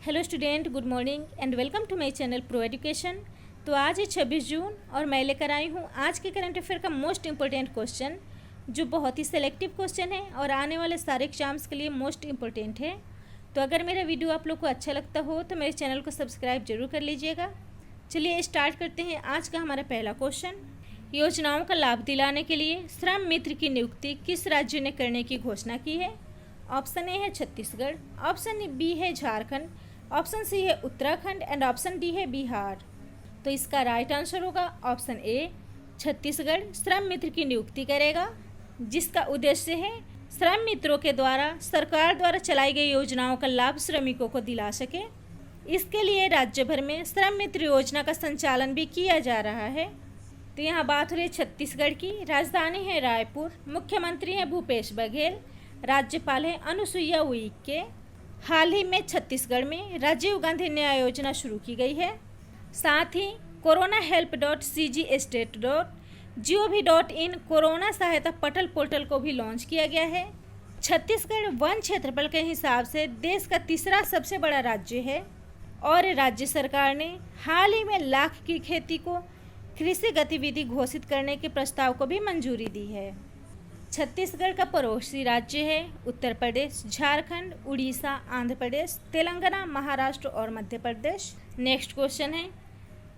Hello student, good morning and welcome to my channel pro education. तो आज है 26 जून और मैं लेकर आई हूँ आज के करंट अफेयर का मोस्ट इम्पोर्टेंट क्वेश्चन, जो बहुत ही सेलेक्टिव क्वेश्चन है और आने वाले सारे एग्जाम्स के लिए मोस्ट इम्पोर्टेंट है। तो अगर मेरा वीडियो आप लोग को अच्छा लगता हो तो मेरे चैनल को सब्सक्राइब जरूर कर लीजिएगा। चलिए स्टार्ट करते हैं आज का हमारा पहला क्वेश्चन। योजनाओं का लाभ दिलाने के लिए श्रम मित्र की नियुक्ति किस राज्य ने करने की घोषणा की है? ऑप्शन ए है छत्तीसगढ़, ऑप्शन बी है झारखंड, ऑप्शन सी है उत्तराखंड एंड ऑप्शन डी है बिहार। तो इसका राइट आंसर होगा ऑप्शन ए, छत्तीसगढ़ श्रम मित्र की नियुक्ति करेगा, जिसका उद्देश्य है श्रम मित्रों के द्वारा सरकार द्वारा चलाई गई योजनाओं का लाभ श्रमिकों को दिला सके। इसके लिए राज्य भर में श्रम मित्र योजना का संचालन भी किया जा रहा है। तो यहाँ बात हो रही है छत्तीसगढ़ की। राजधानी है रायपुर, मुख्यमंत्री हैं भूपेश बघेल, राज्यपाल हैं अनुसुईया उइके। हाल ही में छत्तीसगढ़ में राजीव गांधी न्याय योजना शुरू की गई है। साथ ही corona-help.cgstate.gov.in कोरोना सहायता पटल पोर्टल को भी लॉन्च किया गया है। छत्तीसगढ़ वन क्षेत्रफल के हिसाब से देश का तीसरा सबसे बड़ा राज्य है और राज्य सरकार ने हाल ही में लाख की खेती को कृषि गतिविधि घोषित करने के प्रस्ताव को भी मंजूरी दी है। छत्तीसगढ़ का पड़ोसी राज्य है उत्तर प्रदेश, झारखंड, उड़ीसा, आंध्र प्रदेश, तेलंगाना, महाराष्ट्र और मध्य प्रदेश। नेक्स्ट क्वेश्चन है,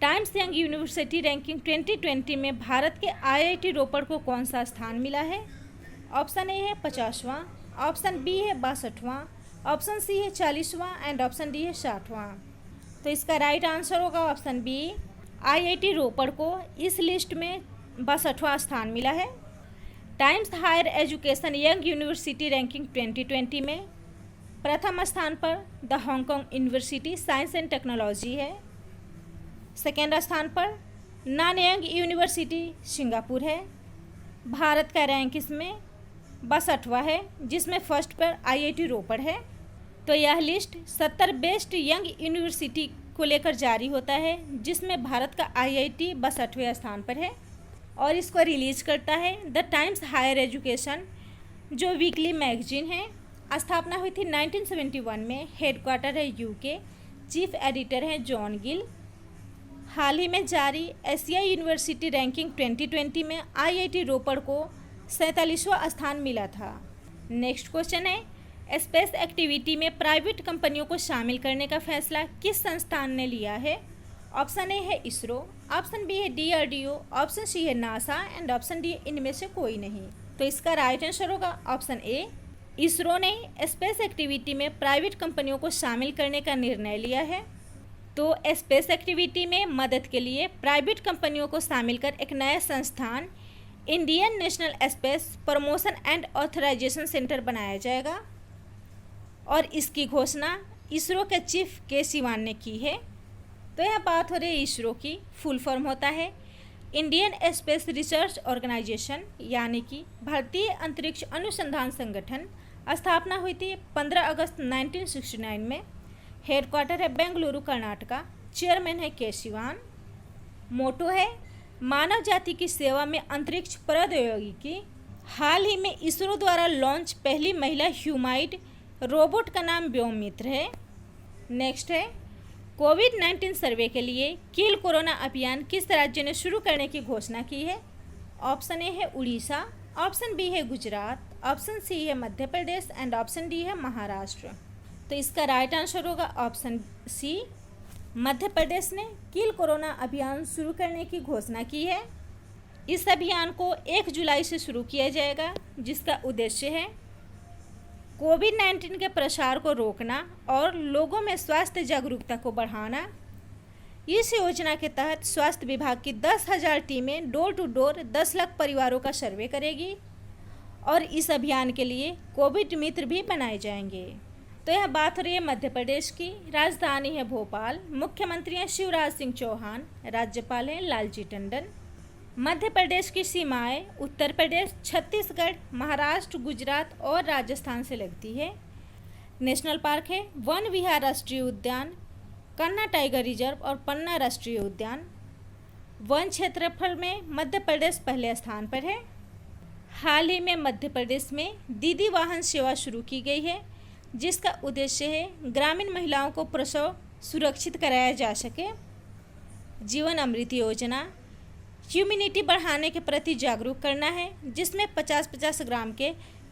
टाइम्स यंग यूनिवर्सिटी रैंकिंग 2020 में भारत के आईआईटी रोपड़ को कौन सा स्थान मिला है? ऑप्शन ए है 50वां, ऑप्शन बी है 62वां, ऑप्शन सी है 40वां एंड ऑप्शन डी है 60वां। तो इसका राइट आंसर होगा ऑप्शन बी, आईआईटी रोपड़ को इस लिस्ट में 62वां स्थान मिला है। Times Higher Education Young University Ranking 2020 में प्रथम स्थान पर the Hong Kong University Science and Technology है। सेकेंड स्थान पर नानयांग यूनिवर्सिटी सिंगापुर है। भारत का रैंक इसमें 62वां है, जिसमें फर्स्ट पर आईआईटी रोपड़ है। तो यह लिस्ट 70 बेस्ट यंग यूनिवर्सिटी को लेकर जारी होता है, जिसमें भारत का आईआईटी 62वें स्थान पर है और इसको रिलीज करता है द टाइम्स हायर एजुकेशन, जो वीकली मैगजीन है। स्थापना हुई थी 1971 में। हेडक्वार्टर है यूके, चीफ एडिटर है जॉन गिल। हाल ही में जारी एशिया यूनिवर्सिटी रैंकिंग 2020 में आईआईटी रोपड़ को 47वां स्थान मिला था। नेक्स्ट क्वेश्चन है, स्पेस एक्टिविटी में प्राइवेट कंपनियों को शामिल करने का फैसला किस संस्थान ने लिया है? ऑप्शन ए है इसरो, ऑप्शन बी है डीआरडीओ, ऑप्शन सी है नासा एंड ऑप्शन डी इनमें से कोई नहीं। तो इसका राइट आंसर होगा ऑप्शन ए, इसरो ने स्पेस एक्टिविटी में प्राइवेट कंपनियों को शामिल करने का निर्णय लिया है। तो स्पेस एक्टिविटी में मदद के लिए प्राइवेट कंपनियों को शामिल कर एक नया संस्थान Indian National Space Promotion and Authorisation Centre बनाया जाएगा और इसकी घोषणा इसरो के चीफ के सिवान ने की है। तो यह बात हो रही है इसरो की। फुल फॉर्म होता है इंडियन स्पेस रिसर्च ऑर्गेनाइजेशन, यानी कि भारतीय अंतरिक्ष अनुसंधान संगठन। स्थापना हुई थी 15 अगस्त 1969 में। हेडक्वार्टर है बेंगलुरु, कर्नाटका। चेयरमैन है के सिवान। मोटो है मानव जाति की सेवा में अंतरिक्ष प्रौद्योगिकी। हाल ही में इसरो द्वारा लॉन्च पहली महिला ह्यूमैनॉइड रोबोट का नाम व्योममित्र है। नेक्स्ट है, कोविड-19 सर्वे के लिए किल कोरोना अभियान किस राज्य ने शुरू करने की घोषणा की है? ऑप्शन ए है उड़ीसा, ऑप्शन बी है गुजरात, ऑप्शन सी है Madhya Pradesh and option D है महाराष्ट्र। तो इसका राइट आंसर होगा ऑप्शन सी, मध्य प्रदेश ने किल कोरोना अभियान शुरू करने की घोषणा की है। इस अभियान को 1 जुलाई से शुरू किया जाएगा, जिसका उद्देश्य है कोविड-19 के प्रसार को रोकना और लोगों में स्वास्थ्य जागरूकता को बढ़ाना। इस योजना के तहत स्वास्थ्य विभाग की 10,000 टीमें डोर टू डोर 10 लाख परिवारों का सर्वे करेगी और इस अभियान के लिए कोविड मित्र भी बनाए जाएंगे। तो यह बात हो रही है मध्य प्रदेश की। राजधानी है भोपाल, मुख्यमंत्री हैं शिवराज सिंह चौहान, राज्यपाल हैं लालजी टंडन। मध्य प्रदेश की सीमाएं उत्तर प्रदेश, छत्तीसगढ़, महाराष्ट्र, गुजरात और राजस्थान से लगती है। नेशनल पार्क है वन विहार राष्ट्रीय उद्यान, कन्ना टाइगर रिजर्व और पन्ना राष्ट्रीय उद्यान। वन क्षेत्रफल में मध्य प्रदेश पहले स्थान पर है। हाल ही में मध्य प्रदेश में दीदी वाहन सेवा शुरू की गई है, जिसका उद्देश्य है ग्रामीण महिलाओं को प्रसव सुरक्षित कराया जा सके। जीवन अमृत योजना इम्यूनिटी बढ़ाने के प्रति जागरूक करना है, जिसमें 50-50 ग्राम के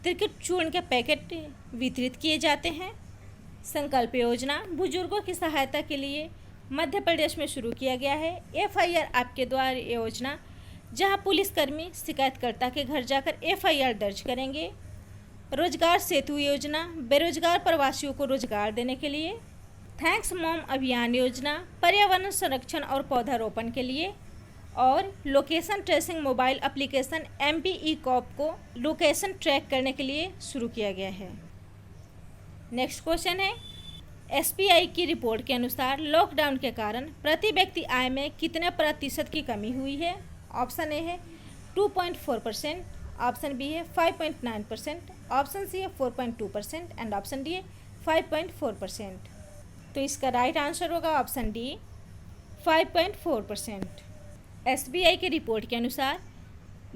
त्रिकुट चूर्ण के पैकेट वितरित किए जाते हैं। संकल्प योजना बुजुर्गों की सहायता के लिए मध्य प्रदेश में शुरू किया गया है। FIR आपके द्वार योजना, जहां पुलिसकर्मी शिकायतकर्ता के घर जाकर FIR दर्ज करेंगे। रोजगार सेतु योजना बेरोजगार प्रवासियों को रोजगार देने के लिए। थैंक्स मॉम अभियान योजना पर्यावरण संरक्षण और पौधारोपण के लिए। और location tracing mobile application MPE-COP को लोकेशन ट्रैक करने के लिए शुरू किया गया है। नेक्स्ट क्वेश्चन है, SBI की रिपोर्ट के अनुसार लॉकडाउन के कारण प्रति व्यक्ति आय में कितने प्रतिशत की कमी हुई है? ऑप्शन ए है 2.4%, ऑप्शन बी है 5.9%, ऑप्शन सी है 4.2% एंड ऑप्शन डी है 5.4%। तो इसका राइट आंसर होगा ऑप्शन डी 5.4%। SBI की रिपोर्ट के अनुसार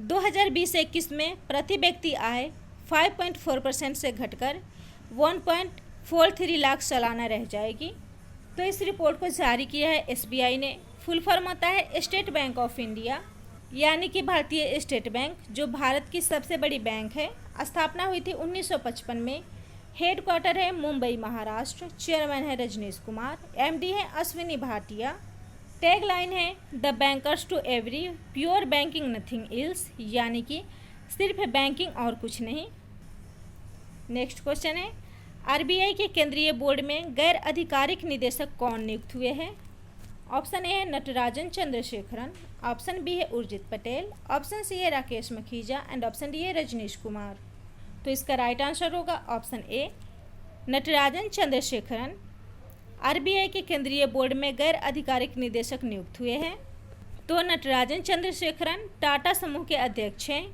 2020-21 में प्रति व्यक्ति आय 5.4% से घटकर 1.43 लाख सालाना रह जाएगी। तो इस रिपोर्ट को जारी किया है SBI ने। फुल फॉर्म होता है स्टेट बैंक ऑफ इंडिया, यानी कि भारतीय स्टेट बैंक, जो भारत की सबसे बड़ी बैंक है। स्थापना हुई थी 1955 में। हेडक्वार्टर है मुंबई महाराष्ट्र। चेयरमैन है रजनीश कुमार। MD है अश्विनी भाटिया। टैग लाइन है the bankers to every, pure banking nothing else, यानी कि सिर्फ बैंकिंग और कुछ नहीं। नेक्स्ट क्वेश्चन है, RBI के केंद्रीय बोर्ड में गैर आधिकारिक निदेशक कौन नियुक्त हुए हैं? ऑप्शन ए है नटराजन चंद्रशेखरन, ऑप्शन बी है उर्जित पटेल, ऑप्शन सी है Rakesh Makhija and option D है रजनीश कुमार। तो इसका राइट आंसर होगा option A Natarajan Chandrasekaran. RBI के केंद्रीय बोर्ड में गैर आधिकारिक निदेशक नियुक्त हुए हैं। तो नटराजन चंद्रशेखरन टाटा समूह के अध्यक्ष हैं,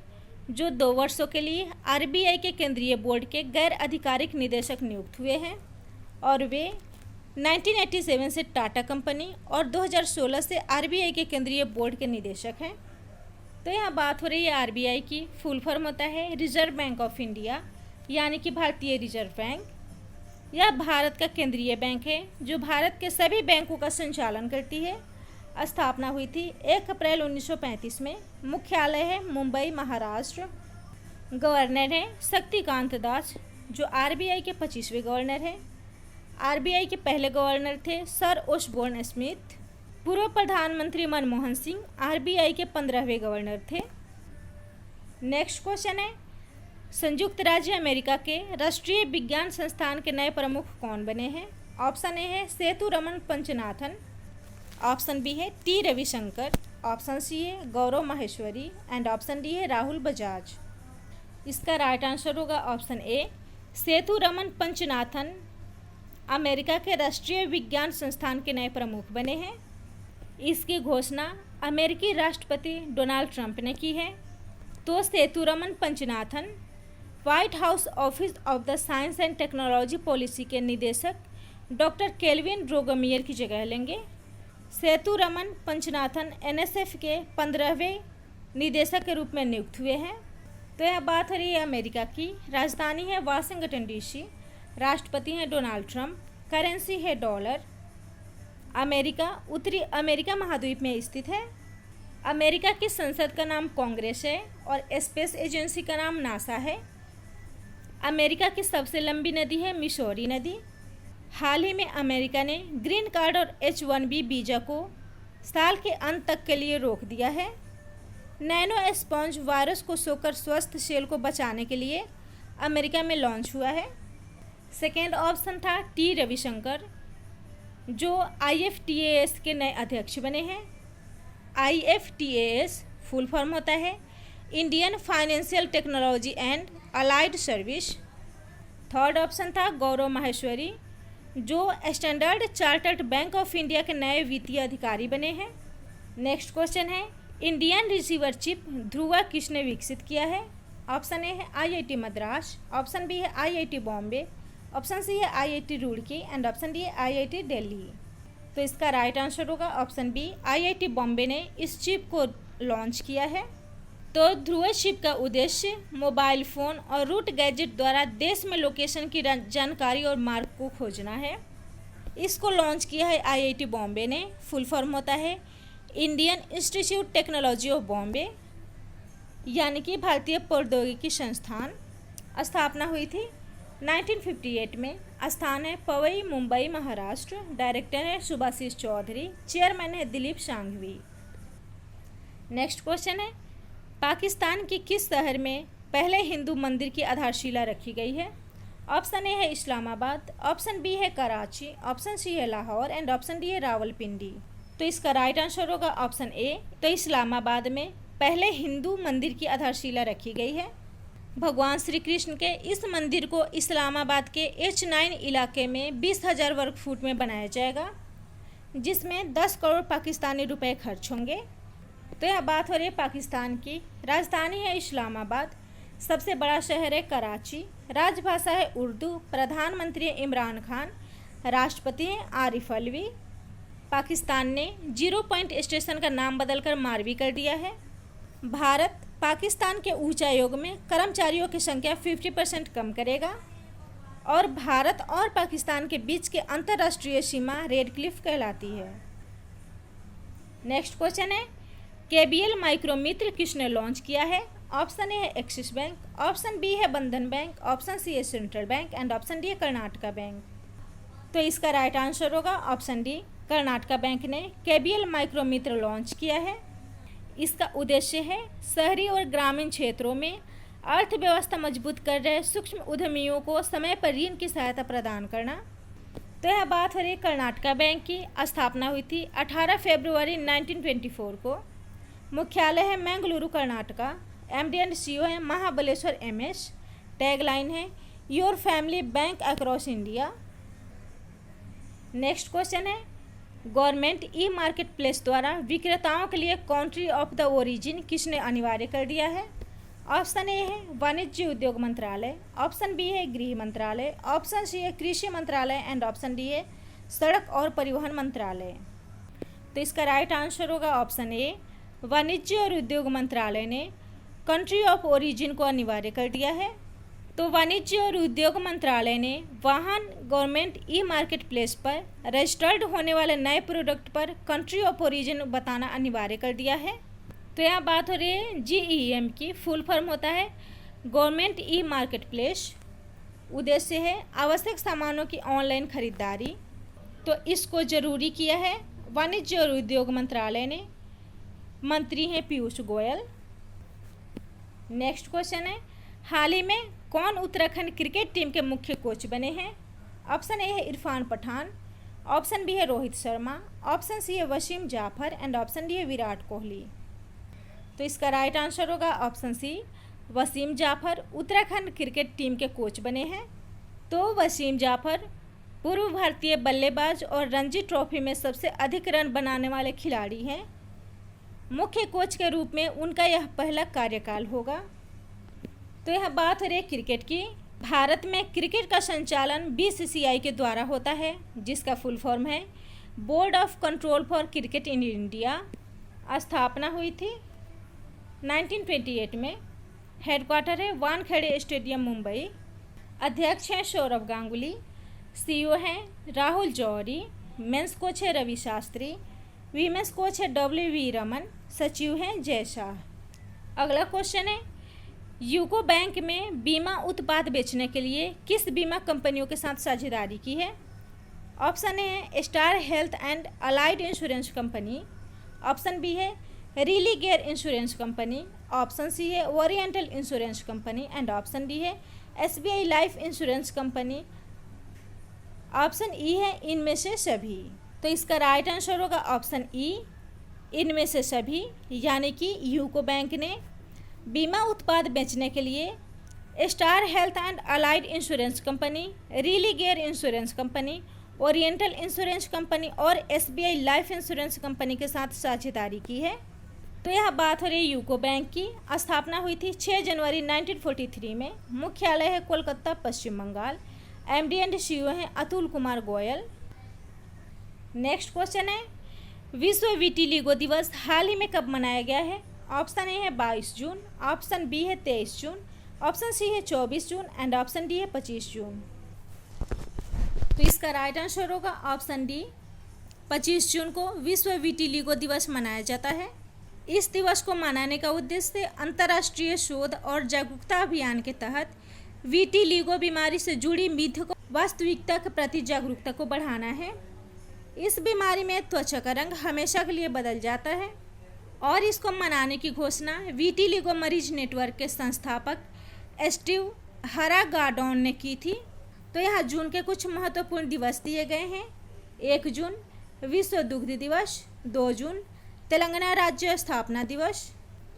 जो 2 वर्षों के लिए RBI के केंद्रीय बोर्ड के गैर आधिकारिक निदेशक नियुक्त हुए हैं और वे 1987 से टाटा कंपनी और 2016 से RBI के केंद्रीय बोर्ड के निदेशक हैं। तो यहाँ बात हो रही है RBI की। फुल फॉर्म होता है रिजर्व बैंक ऑफ इंडिया, यानी कि भारतीय रिजर्व बैंक। यह भारत का केंद्रीय बैंक है, जो भारत के सभी बैंकों का संचालन करती है। स्थापना हुई थी 1 अप्रैल 1935 में। मुख्यालय है मुंबई महाराष्ट्र। गवर्नर है शक्तिकांत दास, जो RBI के 25वें गवर्नर हैं। RBI के पहले गवर्नर थे सर ओसबोर्न स्मिथ। पूर्व प्रधानमंत्री मनमोहन सिंह RBI के 15वें गवर्नर थे। नेक्स्ट क्वेश्चन है, संयुक्त राज्य अमेरिका के राष्ट्रीय विज्ञान संस्थान के नए प्रमुख कौन बने हैं? ऑप्शन ए है सेतुरमन पंचनाथन, ऑप्शन बी है T रविशंकर, ऑप्शन सी है गौरव माहेश्वरी एंड ऑप्शन डी है राहुल बजाज। इसका राइट आंसर होगा option A Sethuraman Panchanathan America के राष्ट्रीय विज्ञान संस्थान के नए प्रमुख बने हैं। इसकी घोषणा अमेरिकी राष्ट्रपति डोनाल्ड ट्रंप ने की है। तो Sethuraman Panchanathan white house office of the science and technology policy के निदेशक डॉक्टर केल्विन ड्रोगोमियर की जगह लेंगे। सेतुरमन पंचनाथन NSF के 15वें निदेशक के रूप में नियुक्त हुए हैं। तो यह बात हो रही है अमेरिका की। राजधानी है वाशिंगटन DC। राष्ट्रपति हैं डोनाल्ड ट्रंप। करेंसी है डॉलर। अमेरिका उत्तरी अमेरिका महाद्वीप में स्थित है। अमेरिका की संसद का नाम कांग्रेस है और स्पेस एजेंसी का नाम नासा है। अमेरिका की सबसे लंबी नदी है मिसौरी नदी। हाल ही में अमेरिका ने ग्रीन कार्ड और H1B वीज़ा को साल के अंत तक के लिए रोक दिया है। नैनो स्पॉन्ज वायरस को सोकर स्वस्थ सेल को बचाने के लिए अमेरिका में लॉन्च हुआ है। सेकेंड ऑप्शन था T रविशंकर, जो IFTAS के नए अध्यक्ष बने हैं। IFTAS फुल फॉर्म होता है Indian financial technology and allied service. Third option था गौरव माहेश्वरी, जो standard chartered bank of India के नए वित्तीय अधिकारी बने हैं। नेक्स्ट क्वेश्चन है, इंडियन रिसीवर चिप ध्रुवा किसने विकसित किया है? ऑप्शन ए है IIT मद्रास, ऑप्शन बी है IIT बॉम्बे, ऑप्शन सी है IIT Roorkee and option D है IIT दिल्ली। तो इसका राइट आंसर होगा ऑप्शन बी, IIT बॉम्बे ने इस चिप को लॉन्च किया है। तो ध्रुव शिप का उद्देश्य मोबाइल फ़ोन और रूट गैजेट द्वारा देश में लोकेशन की जानकारी और मार्ग को खोजना है। इसको लॉन्च किया है IIT बॉम्बे ने। फुल फॉर्म होता है Indian institute technology of Bombay, यानी कि भारतीय प्रौद्योगिकी संस्थान। स्थापना हुई थी 1958 में। स्थान है पवई, मुंबई, महाराष्ट्र। डायरेक्टर है सुभाषिष चौधरी। चेयरमैन है दिलीप शांघवी। नेक्स्ट क्वेश्चन है, पाकिस्तान के किस शहर में पहले हिंदू मंदिर की आधारशिला रखी गई है? ऑप्शन ए है इस्लामाबाद, ऑप्शन बी है कराची, ऑप्शन सी है लाहौर एंड ऑप्शन डी है रावलपिंडी। तो इसका राइट आंसर होगा ऑप्शन ए। तो इस्लामाबाद में पहले हिंदू मंदिर की आधारशिला रखी गई है। भगवान श्री कृष्ण के इस मंदिर को इस्लामाबाद के H9 इलाके में 20,000 वर्ग फुट में बनाया जाएगा, जिसमें 10 करोड़ पाकिस्तानी रुपए खर्च होंगे। तो यह बात हो रही है पाकिस्तान की। राजधानी है इस्लामाबाद, सबसे बड़ा शहर है कराची, राजभाषा है उर्दू, प्रधानमंत्री है इमरान खान, राष्ट्रपति हैं आरिफ अलवी। पाकिस्तान ने 0 पॉइंट स्टेशन का नाम बदलकर मारवी कर दिया है। भारत पाकिस्तान के उच्चायोग में कर्मचारियों की संख्या 50% कम करेगा। और भारत और पाकिस्तान के बीच के अंतर्राष्ट्रीय सीमा रेड क्लिफ कहलाती है। नेक्स्ट क्वेश्चन है, KBL माइक्रोमित्र किसने लॉन्च किया है? ऑप्शन ए है एक्सिस बैंक, ऑप्शन बी है बंधन बैंक, ऑप्शन सी है central bank and option D है कर्नाटका बैंक। तो इसका राइट आंसर होगा ऑप्शन डी। कर्नाटका बैंक ने KBL माइक्रोमित्र लॉन्च किया है। इसका उद्देश्य है शहरी और ग्रामीण क्षेत्रों में अर्थव्यवस्था मजबूत कर रहे सूक्ष्म उद्यमियों को समय पर ऋण की सहायता प्रदान करना। तो यह बात हो रही है कर्नाटका बैंक की। स्थापना हुई थी 18 फरवरी 1924 को। मुख्यालय है Mangaluru, Karnataka. MD and CEO है महाबलेश्वर MS। टैगलाइन है your family bank across India. Next question है, गवर्नमेंट ई-मार्केट प्लेस द्वारा विक्रेताओं के लिए कंट्री ऑफ द ओरिजिन किसने अनिवार्य कर दिया है? ऑप्शन ए है वाणिज्य उद्योग मंत्रालय, ऑप्शन बी है गृह मंत्रालय, ऑप्शन सी है कृषि मंत्रालय एंड ऑप्शन डी है सड़क और परिवहन मंत्रालय। तो इसका राइट आंसर होगा ऑप्शन ए। वाणिज्य और उद्योग मंत्रालय ने कंट्री ऑफ ओरिजिन को अनिवार्य कर दिया है। तो वाणिज्य और उद्योग मंत्रालय ने वाहन गवर्नमेंट ई-मार्केट प्लेस पर रजिस्टर्ड होने वाले नए प्रोडक्ट पर कंट्री ऑफ ओरिजिन बताना अनिवार्य कर दिया है। तो यहाँ बात हो रही है GEM की। फुल फॉर्म होता है गवर्नमेंट ई-मार्केट प्लेस। उद्देश्य है आवश्यक सामानों की ऑनलाइन खरीदारी। तो इसको जरूरी किया है वाणिज्य और उद्योग मंत्रालय ने। मंत्री हैं पीयूष गोयल। नेक्स्ट क्वेश्चन है, हाल ही में कौन उत्तराखंड क्रिकेट टीम के मुख्य कोच बने हैं? ऑप्शन ए है इरफान पठान, ऑप्शन बी है रोहित शर्मा, ऑप्शन सी है Wasim Jaffer and option D है विराट कोहली। तो इसका राइट आंसर होगा option C. Wasim Jaffer Uttarakhand cricket team के कोच बने हैं। तो वसीम जाफर पूर्व भारतीय बल्लेबाज और रणजी ट्रॉफी में सबसे अधिक रन बनाने वाले खिलाड़ी हैं। मुख्य कोच के रूप में उनका यह पहला कार्यकाल होगा। तो यह बात हो रही है क्रिकेट की। भारत में क्रिकेट का संचालन BCCI के द्वारा होता है, जिसका फुल फॉर्म है board of control for cricket in India. स्थापना हुई थी 1928 में। हेडक्वार्टर है वानखेड़े स्टेडियम, मुंबई। अध्यक्ष हैं सौरभ गांगुली। CEO हैं राहुल जौहरी। मेंस कोच है रवि शास्त्री। वीमेंस कोच है WV रमन। सचिव हैं जय शाह। अगला क्वेश्चन है, यूको बैंक में बीमा उत्पाद बेचने के लिए किस बीमा कंपनियों के साथ साझेदारी की है? ऑप्शन ए है Star Health and Allied insurance company, option B है Religare insurance company, option C है Oriental insurance Company and option D है SBI life insurance company, option E है इनमें से सभी। तो इसका राइट आंसर होगा ऑप्शन ई, इनमें से सभी। यानी कि यूको बैंक ने बीमा उत्पाद बेचने के लिए Star Health and Allied insurance company, Religare insurance company, Oriental insurance company और SBI लाइफ इंश्योरेंस कंपनी के साथ साझेदारी की है। तो यह बात हो रही है यूको बैंक की। स्थापना हुई थी 6 जनवरी 1943 में। मुख्यालय है कोलकाता, पश्चिम बंगाल। MD एंड CEO हैं अतुल कुमार गोयल। नेक्स्ट क्वेश्चन है, विश्व विटिलिगो दिवस हाल ही में कब मनाया गया है? ऑप्शन ए है 22 जून, ऑप्शन बी है 23 जून, ऑप्शन सी है 24 जून एंड ऑप्शन डी है 25 जून। तो इसका राइट आंसर होगा ऑप्शन डी। 25 जून को विश्व विटिलिगो दिवस मनाया जाता है। इस दिवस को मनाने का उद्देश्य अंतर्राष्ट्रीय शोध और जागरूकता अभियान के तहत विटिलिगो बीमारी से जुड़ी मिथ को वास्तविकता के प्रति जागरूकता को बढ़ाना है। इस बीमारी में त्वचा का रंग हमेशा के लिए बदल जाता है और इसको मनाने की घोषणा विटिलिगो मरीज नेटवर्क के संस्थापक स्टीव हरागाडोन ने की थी। तो यहाँ जून के कुछ महत्वपूर्ण दिवस दिए गए हैं। 1 जून विश्व दुग्ध दिवस, 2 जून तेलंगाना राज्य स्थापना दिवस,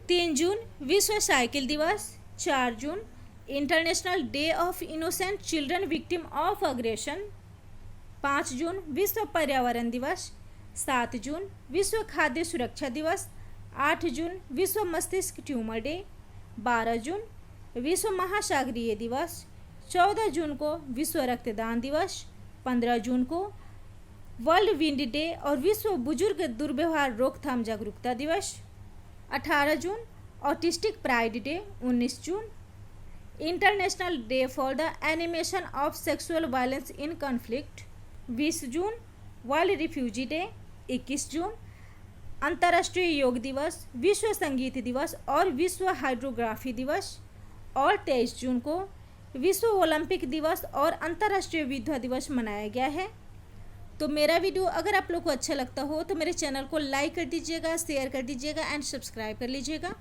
3 जून विश्व साइकिल दिवस, 4 जून international day of innocent children victim of aggression, 5 जून विश्व पर्यावरण दिवस, 7 जून विश्व खाद्य सुरक्षा दिवस, 8 जून विश्व मस्तिष्क ट्यूमर डे, 12 जून विश्व महासागरीय दिवस, 14 जून को विश्व रक्तदान दिवस, 15 जून को वर्ल्ड विंड डे और विश्व बुजुर्ग दुर्व्यवहार रोकथाम जागरूकता दिवस, 18 जून ऑटिस्टिक प्राइड डे, 19 जून international day for the elimination of sexual violence in conflict, 20 जून वर्ल्ड रिफ्यूजी डे, 21 जून अंतर्राष्ट्रीय योग दिवस, विश्व संगीत दिवस और विश्व हाइड्रोग्राफी दिवस, और 23 जून को विश्व ओलंपिक दिवस और अंतर्राष्ट्रीय विधवा दिवस मनाया गया है। तो मेरा वीडियो अगर आप लोग को अच्छा लगता हो तो मेरे चैनल को लाइक कर दीजिएगा, शेयर कर दीजिएगा एंड सब्सक्राइब कर लीजिएगा।